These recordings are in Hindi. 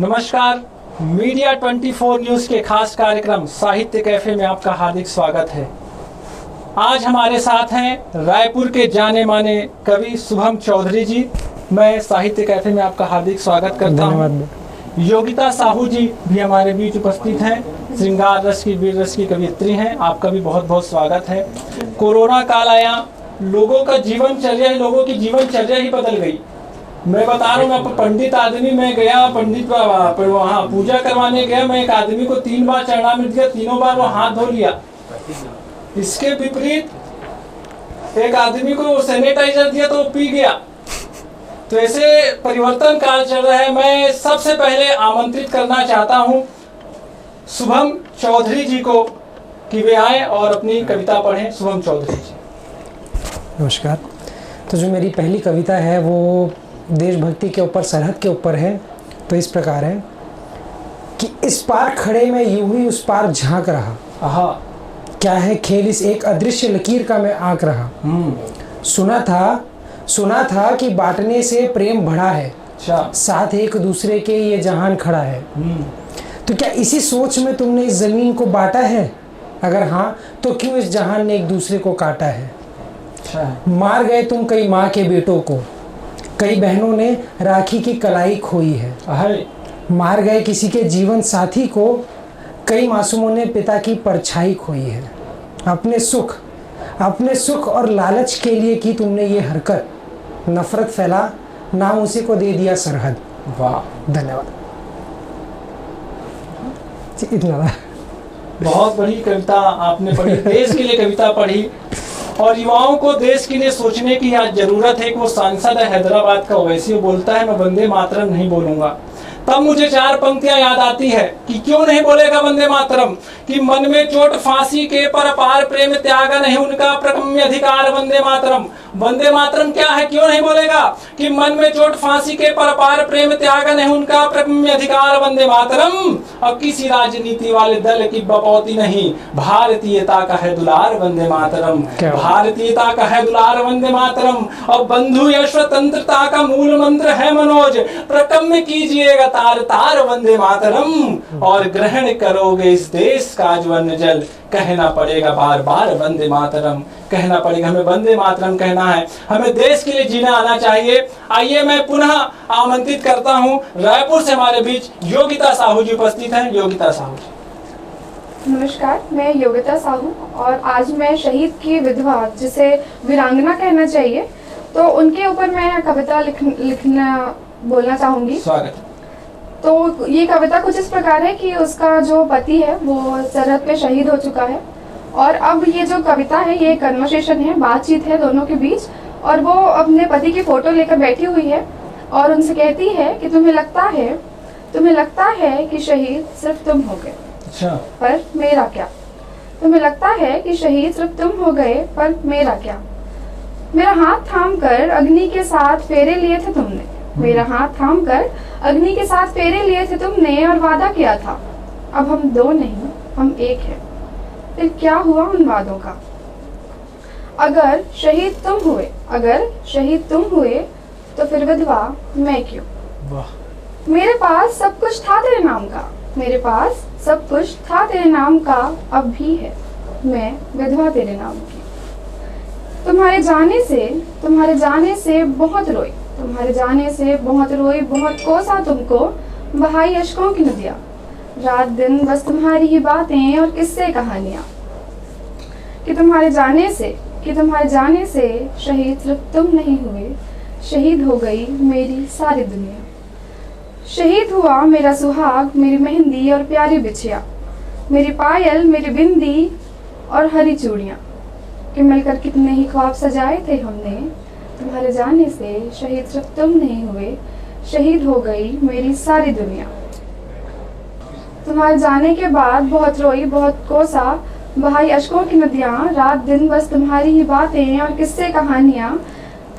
नमस्कार, मीडिया 24 न्यूज़ के खास कार्यक्रम साहित्य कैफे में आपका हार्दिक स्वागत है। आज हमारे साथ हैं रायपुर के जाने माने कवि शुभम चौधरी जी। मैं साहित्य कैफे में आपका हार्दिक स्वागत करता हूँ। योगिता साहू जी भी हमारे बीच उपस्थित हैं। श्रृंगार रस की वीर रस की कवियत्री हैं। आपका भी बहुत बहुत स्वागत है। कोरोना काल आया, लोगों की जीवनचर्या ही बदल गई। मैं बता रहा हूँ, मैं पंडित आदमी में गया, पंडित वहाँ पूजा करवाने गया। मैं एक आदमी को 3 बार चरणामृत दिया, तीनों बार वो हाथ धो लिया। इसके विपरीत एक आदमी को सैनिटाइजर दिया तो वो पी गया। तो ऐसे परिवर्तन काल चल रहा है। मैं सबसे पहले आमंत्रित करना चाहता हूँ शुभम चौधरी जी को कि वे आए और अपनी कविता पढ़ें। शुभम चौधरी जी। नमस्कार। तो जो मेरी पहली कविता है वो देशभक्ति के ऊपर, सरहद के ऊपर है। तो इस प्रकार है कि इस पार खड़े मैं यूं ही उस पार झांक रहा। क्या है खेल इस एक अदृश्य लकीर का मैं आंक रहा। सुना था कि बांटने से प्रेम बढ़ा है, साथ एक दूसरे के ये जहान खड़ा है। तो क्या इसी सोच में तुमने इस जमीन को बांटा है? अगर हाँ, तो क्यों इस जहान ने एक दूसरे को काटा है? मार गए तुम कई माँ के बेटों को, कई बहनों ने राखी की कलाई खोई है। मार गए किसी के जीवन साथी को, कई मासूमों ने पिता की परछाई खोई है। अपने सुख और लालच के लिए की तुमने ये हरकत, नफरत फैला, नाम उसी को दे दिया सरहद। वाह, धन्यवाद। इतना बहुत बड़ी कविता आपने पढ़ी, देश के लिए कविता पढ़ी। और युवाओं को देश के लिए सोचने की आज जरूरत है। कि वो सांसद है हैदराबाद का ओवैसी, बोलता है मैं वंदे मातरम नहीं बोलूंगा। तब मुझे 4 पंक्तियां याद आती है कि क्यों नहीं बोलेगा वंदे मातरम। कि मन में चोट फांसी के पर अपार प्रेम त्यागा नहीं उनका प्रकम्य अधिकार वंदे मातरम। वंदे मातरम क्या है, क्यों नहीं बोलेगा? कि मन में चोट फांसी के पर अपार प्रेम त्यागा नहीं उनका प्रकम्य अधिकार वंदे मातरम। और किसी राजनीति वाले दल की बपौती नहीं, भारतीयता का है दुलार वंदे मातरम। भारतीयता का है दुलार वंदे मातरम। और बंधु या स्वतंत्रता का मूल मंत्र है मनोज, प्रकम्य कीजिएगा तार तार वंदे मातरम। और ग्रहण करोगे इस देश का जो अन्न जल, कहना पड़ेगा बार बार वंदे मातरम। कहना पड़ेगा, हमें वंदे मातरम कहना है। हमें देश के लिए जीना आना चाहिए। आइए मैं पुनः आमंत्रित करता हूं, रायपुर से हमारे बीच योगिता साहू जी उपस्थित हैं। योगिता साहू जी। नमस्कार, मैं योगिता साहू और आज मैं शहीद की विधवा, जिसे वीरांगना कहना चाहिए, तो उनके ऊपर मैं कविता लिखना बोलना चाहूंगी। स्वागत। तो ये कविता कुछ इस प्रकार है कि उसका जो पति है वो सरहद पे शहीद हो चुका है। और अब ये जो कविता है ये कन्वर्सेशन है, बातचीत है दोनों के बीच। और वो अपने पति की फोटो लेकर बैठी हुई है और उनसे कहती है कि तुम्हें लगता है कि शहीद सिर्फ तुम हो गए, पर मेरा क्या? तुम्हें लगता है कि शहीद सिर्फ तुम हो गए, पर मेरा क्या? मेरा हाथ थाम कर अग्नि के साथ फेरे लिए थे तुमने, मेरा हाथ थाम कर अग्नि के साथ फेरे लिए थे तुमने और वादा किया था। अब हम 2 नहीं, हम 1 हैं। फिर क्या हुआ उन वादों का? अगर शहीद तुम हुए तो फिर विधवा मैं क्यों? मेरे पास सब कुछ था तेरे नाम का, अब भी है मैं विधवा तेरे नाम की। तुम्हारे जाने से बहुत रोई, बहुत कोसा तुमको, बहाई अश्कों की नदियाँ, रात दिन बस तुम्हारी ही बातें और किस्से कहानियाँ। कि तुम्हारे जाने से शहीद सिर्फ तुम नहीं हुए, शहीद हो गई मेरी सारी दुनिया। शहीद हुआ मेरा सुहाग, मेरी मेहंदी और प्यारी बिछिया, मेरी पायल, मेरी बिंदी और हरी चूड़ियाँ। कि मिलकर कितने ही ख्वाब सजाए थे हमने, तुम्हारे जाने से शहीद सिर्फ तुम नहीं हुए, शहीद हो गई मेरी सारी दुनिया। तुम्हारे जाने के बाद बहुत रोई, बहुत कोसा, बहाई अश्कों की नदियाँ, रात दिन बस तुम्हारी ही बातें और किस्से कहानियाँ।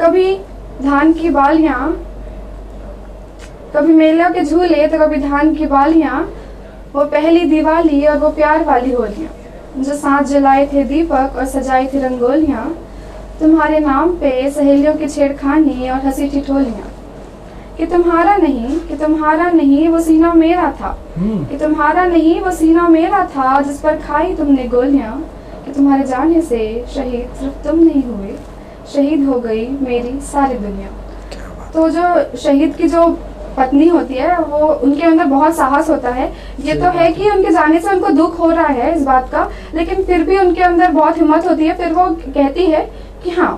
कभी धान की बालियाँ, कभी मेलों के झूले तो कभी धान की बालियाँ, वो पहली दिवाली और वो प्यार वाली होलियाँ, जो साथ जलाए थे दीपक और सजाई थी रंगोलियाँ। तुम्हारे नाम पे सहेलियों की छेड़खानी और हंसी ठिठोलियाँ। कि तुम्हारा नहीं वो सीना मेरा था, कि तुम्हारा नहीं वो सीना मेरा था, जिस पर खाई तुमने गोलियां, कि तुम्हारे जाने से शहीद सिर्फ तुम नहीं हुए, शहीद हो गई मेरी सारी दुनिया। तो जो शहीद की जो पत्नी होती है वो उनके अंदर बहुत साहस होता है। ये तो है कि उनके जाने से उनको दुख हो रहा है इस बात का, लेकिन फिर भी उनके अंदर बहुत हिम्मत होती है। फिर वो कहती है कि हाँ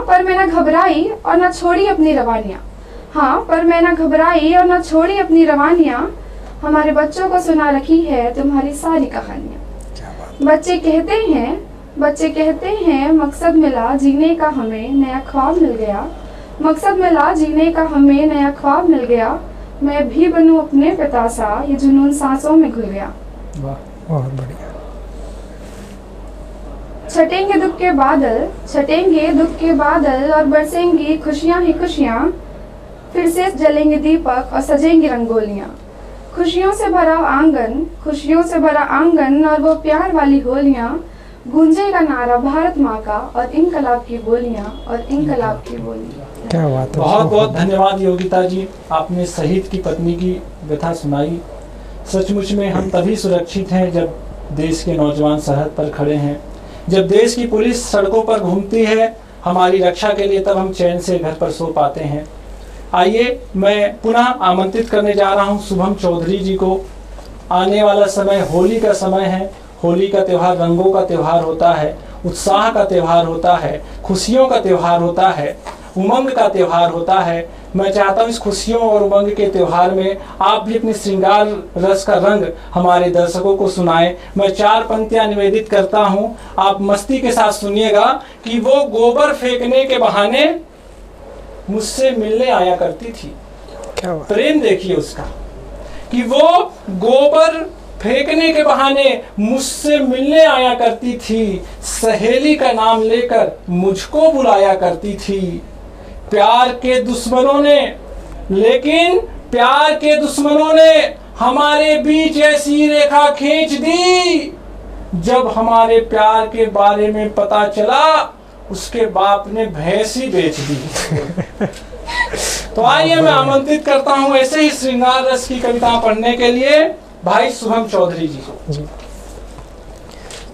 पर मैं ना घबराई और ना छोड़ी अपनी रवानियाँ, हाँ पर मैं ना घबराई और ना छोड़ी अपनी रवानियाँ, हमारे बच्चों को सुना रखी है तुम्हारी सारी कहानियाँ। बच्चे कहते हैं मकसद मिला जीने का हमें नया ख्वाब मिल गया, मकसद मिला जीने का हमें नया ख्वाब मिल गया, मैं भी बनूं अपने पिता सा, ये जुनून सांसों में घुल गया। वाह, बहुत बढ़िया। छटेंगे दुख के बादल और बरसेंगी खुशियां ही खुशियां, फिर से जलेंगे दीपक और सजेंगी रंगोलियां, खुशियों से भरा आंगन और वो प्यार वाली होलियां, गूंजेगा नारा भारत माँ का और इनकलाब की बोलियां क्या बात है। बहुत बहुत धन्यवाद योगिता जी, आपने शहीद की पत्नी की व्यथा सुनाई। सचमुच में हम तभी सुरक्षित हैं जब देश के नौजवान सरहद पर खड़े हैं, जब देश की पुलिस सड़कों पर घूमती है हमारी रक्षा के लिए, तब हम चैन से घर पर सो पाते हैं। आइए मैं पुनः आमंत्रित करने जा रहा हूं शुभम चौधरी जी को। आने वाला समय होली का समय है। होली का त्यौहार रंगों का त्यौहार होता है, उत्साह का त्यौहार होता है, खुशियों का त्यौहार होता है, उमंग का त्यौहार होता है। मैं चाहता हूँ इस खुशियों और उमंग के त्यौहार में आप भी अपनी श्रृंगार रस का रंग हमारे दर्शकों को सुनाएं। मैं 4 पंक्तियां निवेदित करता हूँ, आप मस्ती के साथ सुनिएगा। कि वो गोबर फेंकने के बहाने मुझसे मिलने आया करती थी। क्या बात। प्रेम देखिए उसका, कि वो गोबर फेंकने के बहाने मुझसे मिलने आया करती थी, सहेली का नाम लेकर मुझको बुलाया करती थी। प्यार के दुश्मनों ने हमारे बीच ऐसी रेखा खींच दी, जब हमारे प्यार के बारे में पता चला उसके बाप ने भैंस ही बेच दी। तो आइए मैं आमंत्रित करता हूं ऐसे ही श्रृंगार रस की कविता पढ़ने के लिए भाई शुभम चौधरी जी को। जी।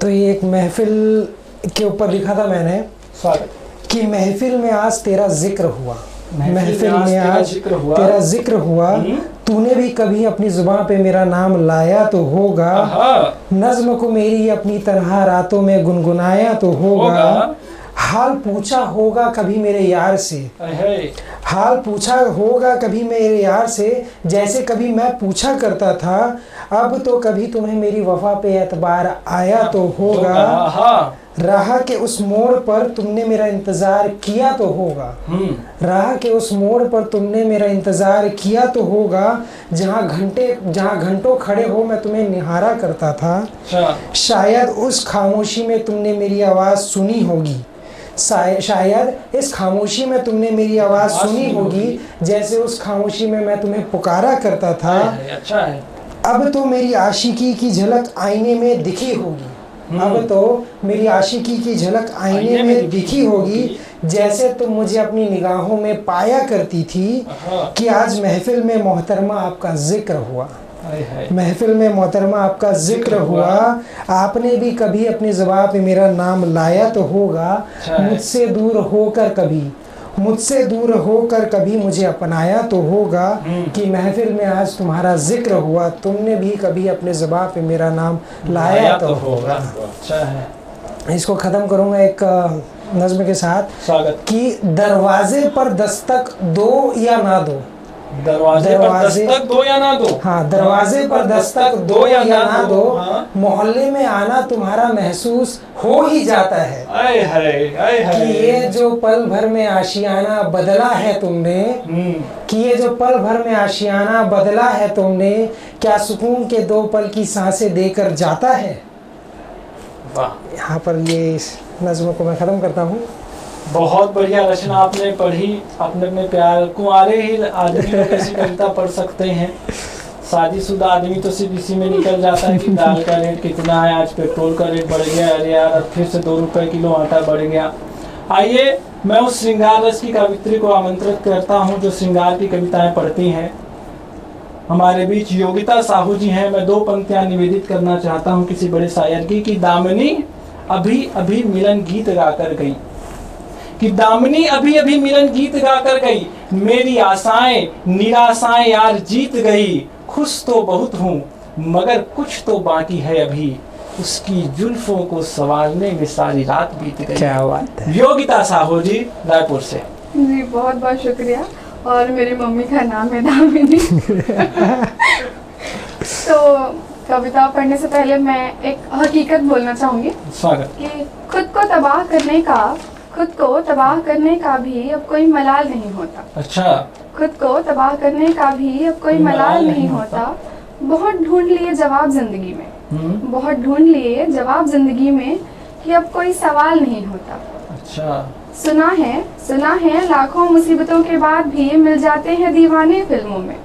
तो ये एक महफिल के ऊपर लिखा था मैंने, स्वागत। कि महफिल में आज तेरा जिक्र हुआ, महफिल में आज तेरा जिक्र हुआ, तूने भी कभी अपनी जुबान पे मेरा नाम लाया तो होगा, नज्म को मेरी अपनी तन्हा रातों में गुनगुनाया तो होगा, हाल पूछा होगा कभी मेरे यार से, हाल पूछा होगा कभी मेरे यार से, जैसे कभी मैं पूछा करता था, अब तो कभी तुम्हें मेरी वफा पे एतबार आया तो होगा, राह के उस मोड़ पर तुमने मेरा इंतजार किया तो होगा, राह के उस मोड़ पर तुमने मेरा इंतजार किया तो होगा, जहाँ घंटों खड़े हो मैं तुम्हें निहारा करता था, शायद उस खामोशी में तुमने मेरी आवाज़ सुनी होगी, शायद इस खामोशी में तुमने मेरी आवाज़ सुनी होगी, जैसे उस खामोशी में मैं तुम्हें पुकारा करता था। अच्छा है। अब तो मेरी आशिकी की झलक आईने में दिखी होगी, अब तो मेरी आशिकी की झलक आईने में दिखी होगी, जैसे तुम मुझे अपनी निगाहों में पाया करती थी, कि आज महफिल में मोहतरमा आपका जिक्र हुआ, महफिल में मोहतरमा आपका जिक्र हुआ, आपने भी कभी अपनी ज़बान पे मेरा नाम लाया तो होगा, मुझसे दूर होकर कभी मुझे अपनाया तो होगा, कि महफिल में आज तुम्हारा जिक्र हुआ, तुमने भी कभी अपने ज़बान पे मेरा नाम लाया तो होगा। अच्छा है। इसको ख़त्म करूँगा एक नज़्म के साथ, स्वागत। कि दरवाजे पर दस्तक दो या ना दो, दरवाजे पर दस्तक दो या ना दो, हाँ, दरवाजे पर दस्तक दो या ना दो, मोहल्ले में आना तुम्हारा महसूस हो ही जाता है, आए हाय कि ये जो पल भर में आशियाना बदला है तुमने, कि ये जो पल भर में आशियाना बदला है तुमने, क्या सुकून के 2 पल की सांसें देकर जाता है। वाह। यहाँ पर ये इस नज़्म को मैं ख़त्म करता हूँ। बहुत बढ़िया रचना आपने पढ़ी, अपने अपने प्यार। कुंवारे ही आदमी लोग ऐसी कविता पढ़ सकते हैं, शादीशुदा आदमी तो सिर्फ इसी में निकल जाता है कि दाल का रेट कितना है, आज पेट्रोल का रेट बढ़ गया, अरे यार अब फिर से 2 रुपए किलो आटा बढ़ गया। आइए मैं उस श्रृंगार रस की कवित्री को आमंत्रित करता हूँ जो श्रृंगार की कविताएं पढ़ती हैं। हमारे बीच योगिता साहू जी हैं। मैं 2 पंक्तियां निवेदित करना चाहता हूँ किसी बड़े शायर की कि दामिनी अभी अभी मिलन गीत गाकर गई, कि दामिनी अभी अभी मिलन गीत गाकर गई, मेरी आशाएं निराशाएं यार जीत गई, खुश तो बहुत हूँ मगर कुछ तो बाकी है अभी, उसकी जुल्फों को संवारने में सारी रात बीत गई। क्या बात है। योगिता साहू जी रायपुर से। जी बहुत बहुत शुक्रिया। और मेरी मम्मी का नाम है दामिनी। तो कविता पढ़ने से पहले मैं एक हकीकत बोलना चाहूँगी स्वागत। कि खुद को तबाह करने का भी अब कोई मलाल नहीं होता। अच्छा। खुद को तबाह करने का भी अब कोई मलाल नहीं होता। बहुत ढूंढ लिए जवाब जिंदगी में, बहुत ढूंढ लिए जवाब जिंदगी में कि अब कोई सवाल नहीं होता। अच्छा। सुना है लाखों मुसीबतों के बाद भी मिल जाते हैं दीवाने फिल्मों में।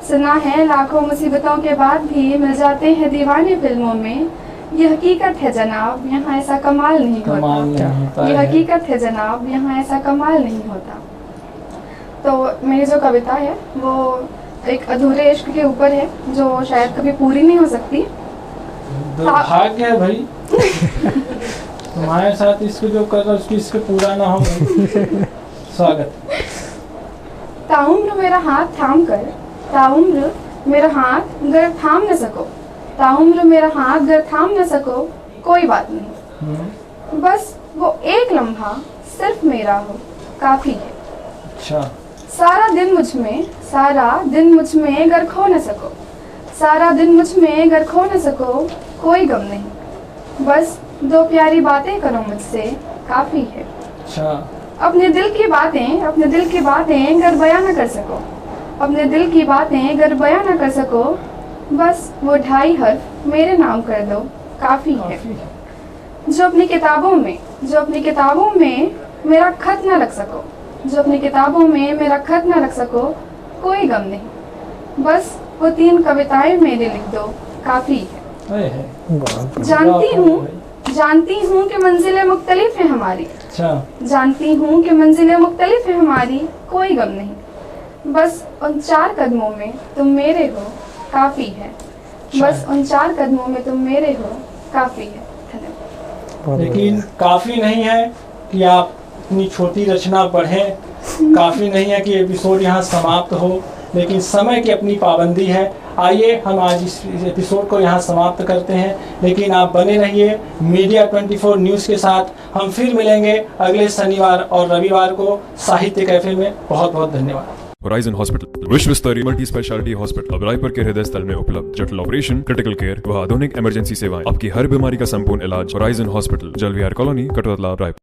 सुना है लाखों मुसीबतों के बाद भी मिल जाते हैं दीवाने फिल्मों में। ये हकीकत है जनाब यहाँ ऐसा कमाल नहीं होता। ये हकीकत है जनाब यहाँ ऐसा कमाल नहीं होता। तो मेरी जो कविता है वो एक अधूरे इश्क के ऊपर है जो शायद कभी पूरी नहीं हो सकती। दुर्भाग्य है भाई तुम्हारे साथ इसको जो कर रहा उसकी इसको पूरा ना हो। स्वागत। ताउम्र मेरा हाथ थाम कर, ताउम्र मेरा हाथ गर थाम न सको, ताउम्र मेरा हाथ गर थाम न सको, कोई बात नहीं, बस वो एक लम्हा सिर्फ मेरा हो काफी है। अच्छा। सारा दिन मुझ में गर खो न सको, सारा दिन मुझ में गर खो न सको, कोई गम नहीं, बस 2 प्यारी बातें करो मुझसे काफी है। अच्छा। अपने दिल की बातें गर बयां न कर सको, अपने दिल की बातें गर बयां न कर सको, बस वो 2.5 हर्फ मेरे नाम कर दो काफी है। जो अपनी किताबों में मेरा खत न रख सको, जो अपनी किताबों में मेरा खत न रख सको, कोई गम नहीं, बस वो 3 कविताएं मेरे लिख दो काफी है। जानती हूँ कि मंजिलें मुख्तलिफ हैं हमारी। अच्छा। जानती हूँ कि मंजिलें मुख्तलिफ हैं हमारी, कोई गम नहीं, बस उन 4 कदमों में तुम मेरे हो काफी है, बस उन 4 कदमों में तुम मेरे हो काफी है। धन्यवाद। लेकिन काफी नहीं है कि आप इतनी छोटी रचना पढ़ें, काफी नहीं है कि एपिसोड यहाँ समाप्त हो, लेकिन समय की अपनी पाबंदी है। आइए हम आज इस एपिसोड को यहाँ समाप्त करते हैं, लेकिन आप बने रहिए मीडिया 24 न्यूज़ के साथ। हम फिर मिलेंगे अगले शनिवार और रविवार को साहित्य कैफे में। बहुत बहुत धन्यवाद। होराइजन हॉस्पिटल विश्व स्तरीय मल्टी स्पेशलिटी हॉस्पिटल अब रायपुर के हृदय स्थल में उपलब्ध। जटिल ऑपरेशन, क्रिटिकल केयर व आधुनिक इमरजेंसी सेवाएं, आपकी हर बीमारी का संपूर्ण इलाज। Horizon hospital, जलविहार colony, Katotala, Raipur.